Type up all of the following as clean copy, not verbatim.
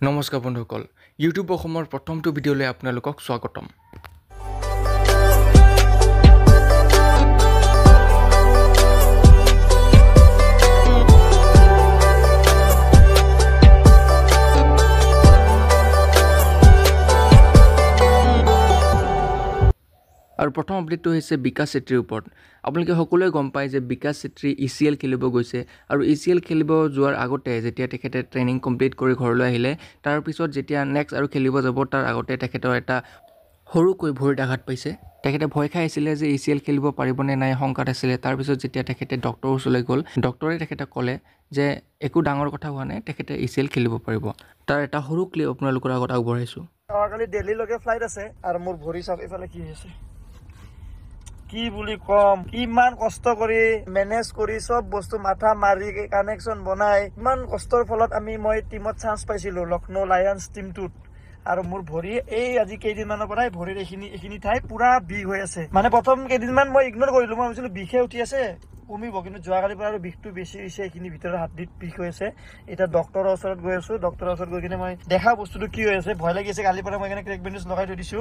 নমস্কাৰ বন্ধুসকল, ইউটিউব অসমৰ প্ৰথমটো ভিডিঅ'লৈ আপোনালোকক স্বাগতম। আৰু প্ৰথম আপডেটটো হৈছে বিকাশ চেত্ৰীৰ ওপৰত। আপোনালোকে সকলোৱে গম পায় যে বিকাশ চেত্ৰী ECL খেলিব গৈছে আৰু ECL খেলিব যোৱাৰ আগতে যেতিয়া তেখেতে ট্ৰেইনিং কমপ্লিট কৰি ঘৰলৈ আহিলে, তাৰ পিছত যেতিয়া নেক্সট আৰু খেলিব যাব তাৰ আগতে তেখেতৰ এটা সৰুকৈ ভৰিত আঘাত পাইছে। তেখেতে ভয় খাই আছিলে যে ECL খেলিব পাৰিবনে নাই, শংকাত আছিলে। তাৰপিছত যেতিয়া তেখেতে ডক্টৰৰ ওচৰলৈ গ'ল, ডক্টৰে তেখেতক ক'লে যে একো ডাঙৰ কথা হোৱা নাই, তেখেতে ECL খেলিব পাৰিব। তাৰ এটা সৰু ক্লিপ আপোনালোকৰ আগত আগবঢ়াইছোঁ। কালি দিল্লীলৈকে ফ্লাইট আছে আৰু মোৰ ভৰি চাপ এইফালে কি হৈছে কি বুলি কম, কিমান কষ্ট কৰি মেনেজ কৰি চব বস্তু মাথা মাৰি কানেকশ্যন বনাই ইমান কষ্টৰ ফলত মই টিমত চান্স পাইছিলো, লক্ষ্ণৌ লায়ন্স টিমটোত। আৰু মোৰ ভৰি এই আজি কেইদিনমানৰ পৰাই ভৰিৰ এইখিনি ঠাই পুৰা বিষ হৈ আছে। মানে প্ৰথম কেইদিনমান মই ইগনোৰ কৰিলো, মই ভাবিছিলো বিষে উঠি আছে কমিব, কিন্তু যোৱাকালিৰ পৰা আৰু বিষটো বেছি হৈছে। এইখিনি ভিতৰত হাতদিত বিষ হৈ আছে। এতিয়া ডক্টৰৰ ওচৰত গৈ আছো, ডক্টৰৰ ওচৰত গৈ কিনে মই দেখা বস্তুটো কি হৈ আছে। ভয় লাগি আছে, কালিৰ পৰা মই এনে ক্ৰেক বেণ্ডেজ লগাই থৈ দিছো।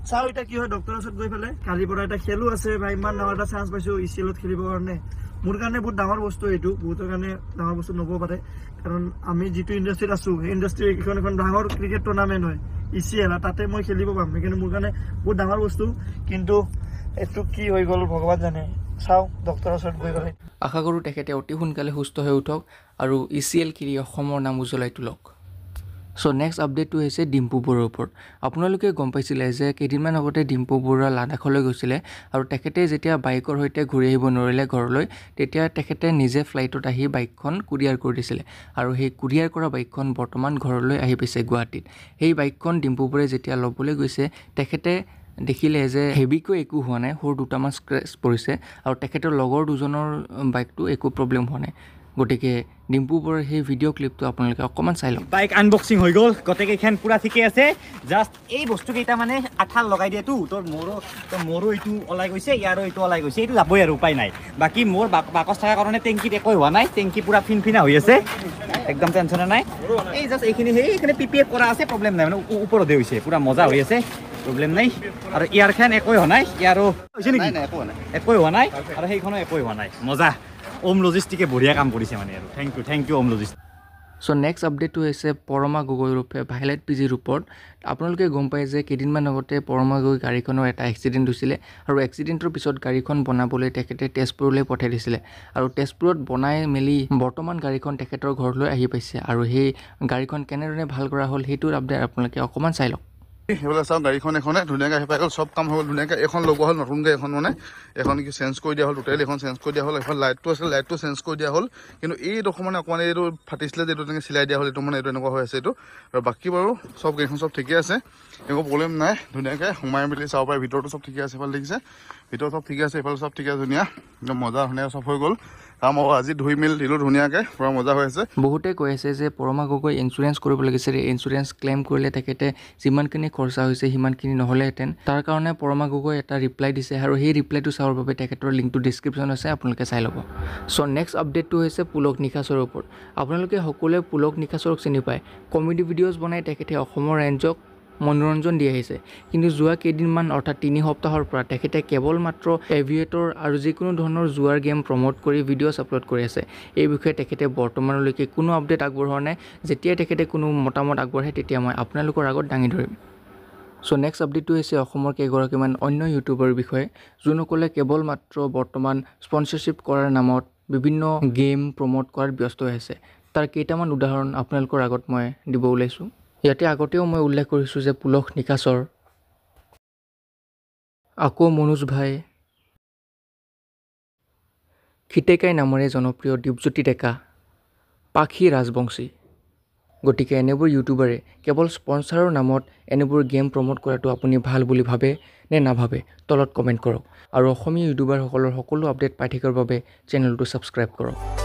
চাওঁ এতিয়া কি হয় ডক্টৰৰ ওচৰত গৈ পেলাই। কালিৰ পৰা এটা খেলো আছে বা ইমান ডাঙৰ এটা চান্স পাইছো ECLত খেলিবৰ কাৰণে। মোৰ কাৰণে বহুত ডাঙৰ বস্তু এইটো, বহুতৰ কাৰণে ডাঙৰ বস্তু নহ'ব পাৰে, কাৰণ আমি যিটো ইণ্ডাষ্ট্ৰীত আছো সেই ইণ্ডাষ্ট্ৰী এখন ডাঙৰ ক্ৰিকেট টুৰ্ণামেণ্ট হয় ECL, তাতে মই খেলিব পাম। সেইকাৰণে মোৰ কাৰণে বহুত ডাঙৰ বস্তু, কিন্তু এইটো কি হৈ গ'ল ভগৱান জানে। চাওঁ ডক্টৰৰ ওচৰত গৈ পেলাই। আশা কৰোঁ তেখেতে অতি সোনকালে সুস্থ হৈ উঠক আৰু ECL খেলি অসমৰ নাম উজ্বলাই তোলক। নেক্সট আপডেটটো হৈছে ডিম্পু বৰুৱাৰ ওপৰত। আপোনালোকে গম পাইছিলে যে কেইদিনমান আগতে ডিম্পু বৰুৱা লাডাখলৈ গৈছিলে আৰু তেখেতে যেতিয়া বাইকৰ সৈতে ঘূৰি আহিব নোৱাৰিলে ঘৰলৈ, তেতিয়া তেখেতে নিজে ফ্লাইটত আহি বাইকখন কুৰিয়াৰ কৰি দিছিলে আৰু সেই কুৰিয়াৰ কৰা বাইকখন বৰ্তমান ঘৰলৈ আহি পাইছে গুৱাহাটীত। সেই বাইকখন ডিম্পু বৰুৱাই যেতিয়া ল'বলৈ গৈছে, তেখেতে দেখিলে যে হেভিকৈ একো হোৱা নাই, সৰু দুটামান স্ক্ৰেচ পৰিছে আৰু তেখেতৰ লগৰ দুজনৰ বাইকটো একো প্ৰব্লেম হোৱা নাই। গতিকে ডিম্পু বৰুৱাৰ সেই ভিডিঅ' ক্লিপটো আপোনালোকে অকণমান চাই লওক। বাইক আনবক্সিং হৈ গ'ল, গোটেইকেইখন পুৰা ঠিকে আছে। জাষ্ট এই বস্তুকেইটা মানে আঠাল লগাই দিয়েতো, মোৰো এইটো ওলাই গৈছে, ইয়াৰো এইটো ওলাই গৈছে, এইটো যাবই আৰু উপায় নাই। বাকী মোৰ বাকচ থকাৰ কাৰণে টেংকিত একোৱে হোৱা নাই, টেংকি পুৰা ফিনফিনা হৈ আছে, একদম টেনশ্যনে নাই। এই জাষ্ট সেইখিনি PPF কৰা আছে, প্ৰব্লেম নাই, মানে ওপৰতে হৈছে, পুৰা মজা হৈ আছে, প্ৰব্লেম নাই। আৰু ইয়াৰখন একোৱে হোৱা নাই, ইয়াৰো হৈছে নেকি? একোৱে হোৱা নাই আৰু সেইখনো একোৱে হোৱা নাই, মজা। ওম লজিষ্টিকে বঢ়িয়া কাম কৰিছে মানে আৰু থেংক ইউ ওম লজিষ্টিক। নেক্সট আপডেটটো হৈছে পৰমা গগৈ ৰূপে ভাইলাইট PGৰ ওপৰত। আপোনালোকে গম পায় যে কেইদিনমান আগতে পৰমা গগৈ গাড়ীখনৰ এটা এক্সিডেণ্ট হৈছিলে আৰু এক্সিডেণ্টৰ পিছত গাড়ীখন বনাবলৈ তেখেতে তেজপুৰলৈ পঠাই দিছিলে আৰু তেজপুৰত বনাই মেলি বৰ্তমান গাড়ীখন তেখেতৰ ঘৰলৈ আহি পাইছে। আৰু সেই গাড়ীখন কেনেদৰে ভাল কৰা হ'ল সেইটোৰ আপডেট আপোনালোকে অকণমান চাই লওক। সেইবিলাক চাওঁ, গাড়ীখন এখনে ধুনীয়াকৈ আহি পাই গ'ল, চব কাম হৈ গ'ল ধুনীয়াকৈ। এখন লগোৱা হ'ল নতুনকৈ, এখন মানে এখন কি চেঞ্জ কৰি দিয়া হ'ল, টোটেলি এখন চেঞ্জ কৰি দিয়া হ'ল। এখন লাইটটো আছিল, লাইটটো চেঞ্জ কৰি দিয়া হ'ল, কিন্তু এইডোখৰ মানে অকণমান এইটো ফাটিছিলে যে এইটো তেনেকৈ চিলাই দিয়া হ'ল, এইটো মানে এইটো এনেকুৱা হৈ আছে এইটো। আৰু বাকী বাৰু চব গাড়ীখন চব ঠিকে আছে, একো প্ৰব্লেম নাই। ধুনীয়াকৈ সোমাই মেলি চাব পাৰে, ভিতৰতো চব ঠিকে আছে, এইফালে দেখিছে ভিতৰত চব ঠিকে আছে, এইফালে চব ঠিকে আছে, ধুনীয়া একদম মজা ধুনীয়াকৈ চব হৈ গ'ল। মই আজি ধুই মেলি দিলোঁ ধুনীয়াকৈ, পূৰা মজা হৈ আছে। বহুতে কৈ আছে যে পৰমা গগৈ ইঞ্চুৰেঞ্চ কৰিব লাগিছিলে, ইঞ্চুৰেঞ্চ ক্লেইম কৰিলে তেখেতে যিমানখিনি খৰচা হৈছে সিমানখিনি নহ'লেহেঁতেন। তাৰ কাৰণে পৰমা গগৈ এটা ৰিপ্লাই দিছে আৰু সেই ৰিপ্লাইটো চাবৰ বাবে তেখেতৰ লিংকটো ডিছক্ৰিপশ্যন আছে, আপোনালোকে চাই ল'ব। নেক্সট আপডেটটো হৈছে পুলক নিশাচৰৰ ওপৰত। আপোনালোকে সকলোৱে পুলক নিশাচৰক চিনি পায়, কমেডি ভিডিঅ'জ বনাই তেখেতে অসমৰ ৰাইজক মনোৰঞ্জন দি আহিছে। কিন্তু যোৱা কেইদিনমান অৰ্থাৎ 3 সপ্তাহৰ পৰা তেখেতে কেৱল মাত্ৰ এভিয়েটৰ আৰু যিকোনো ধৰণৰ জুৱাৰ গেম প্ৰমোট কৰি ভিডিঅ'জ আপলোড কৰি আছে। এই বিষয়ে তেখেতে বৰ্তমানলৈকে কোনো আপডেট আগবঢ়োৱা নাই। যেতিয়াই তেখেতে কোনো মতামত আগবঢ়ায় তেতিয়া মই আপোনালোকৰ আগত দাঙি ধৰিম। নেক্সট আপডেটটো হৈছে অসমৰ কেইগৰাকীমান অন্য ইউটিউবাৰ বিষয়ে, যোনসকলে কেৱল মাত্ৰ বৰ্তমান স্পনচৰশ্বিপ কৰাৰ নামত বিভিন্ন গেম প্ৰমোট কৰাত ব্যস্ত হৈ আছে। তাৰ কেইটামান উদাহৰণ আপোনালোকৰ আগত মই দিব ওলাইছোঁ। ইয়াতে আগতেও মই উল্লেখ কৰিছোঁ যে পুলক নিশাচৰ, আকৌ মনোজ ভাই, খিতেকাই নামেৰে জনপ্ৰিয় দীপজ্যোতি ডেকা, পাখি ৰাজবংশী। গতিকে এনেবোৰ ইউটিউবাৰে কেৱল স্পনচাৰৰ নামত এনেবোৰ গেম প্ৰমোট কৰাটো আপুনি ভাল বুলি ভাবে নে নাভাবে তলত কমেণ্ট কৰক আৰু অসমীয়া ইউটিউবাৰসকলৰ সকলো আপডেট পাই থাকিবৰ বাবে চেনেলটো ছাবস্ক্ৰাইব কৰক।